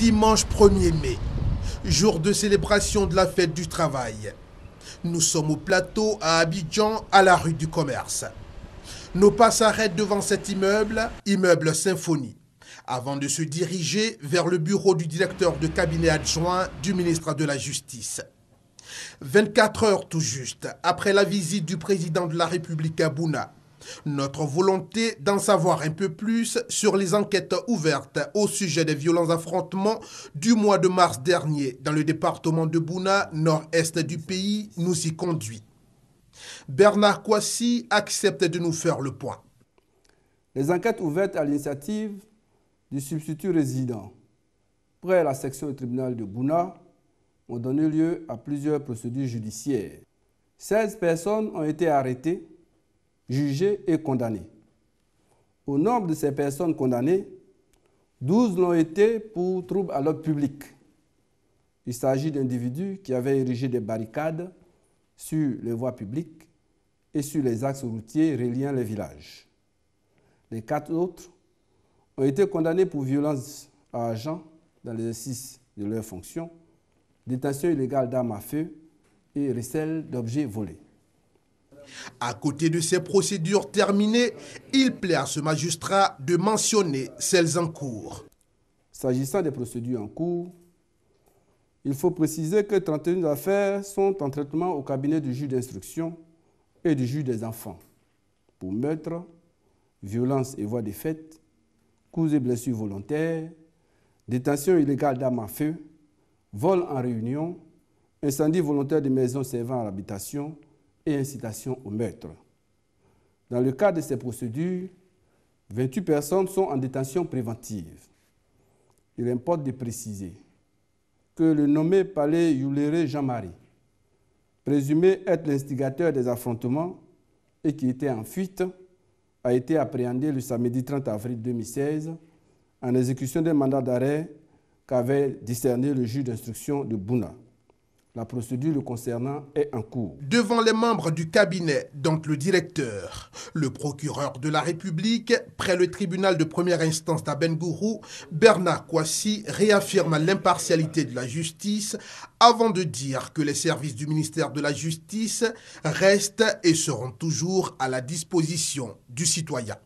Dimanche 1er mai, jour de célébration de la fête du travail. Nous sommes au plateau à Abidjan, à la rue du Commerce. Nos pas s'arrêtent devant cet immeuble, immeuble Symphonie, avant de se diriger vers le bureau du directeur de cabinet adjoint du ministre de la Justice. 24 heures tout juste après la visite du président de la République à Bouna, notre volonté d'en savoir un peu plus sur les enquêtes ouvertes au sujet des violents affrontements du mois de mars dernier dans le département de Bouna, nord-est du pays, nous y conduit. Bernard Kouassi accepte de nous faire le point. Les enquêtes ouvertes à l'initiative du substitut résident près la section du tribunal de Bouna ont donné lieu à plusieurs procédures judiciaires. 16 personnes ont été arrêtées, jugées et condamnées. Au nombre de ces personnes condamnées, 12 l'ont été pour troubles à l'ordre public. Il s'agit d'individus qui avaient érigé des barricades sur les voies publiques et sur les axes routiers reliant les villages. Les 4 autres ont été condamnés pour violence à agents dans l'exercice de leurs fonctions, détention illégale d'armes à feu et recel d'objets volés. À côté de ces procédures terminées, il plaît à ce magistrat de mentionner celles en cours. S'agissant des procédures en cours, il faut préciser que 31 affaires sont en traitement au cabinet du juge d'instruction et du juge des enfants pour meurtre, violence et voies de fait, coups et blessures volontaires, détention illégale d'armes à feu, vol en réunion, incendie volontaire de maisons servant à l'habitation et incitation au meurtre. Dans le cadre de ces procédures, 28 personnes sont en détention préventive. Il importe de préciser que le nommé Palais Youléré Jean-Marie, présumé être l'instigateur des affrontements et qui était en fuite, a été appréhendé le samedi 30 avril 2016 en exécution d'un mandat d'arrêt qu'avait discerné le juge d'instruction de Bouna. La procédure le concernant est en cours. Devant les membres du cabinet, dont le directeur, le procureur de la République, près le tribunal de première instance d'Abengourou, Bernard Kouassi réaffirme l'impartialité de la justice avant de dire que les services du ministère de la Justice restent et seront toujours à la disposition du citoyen.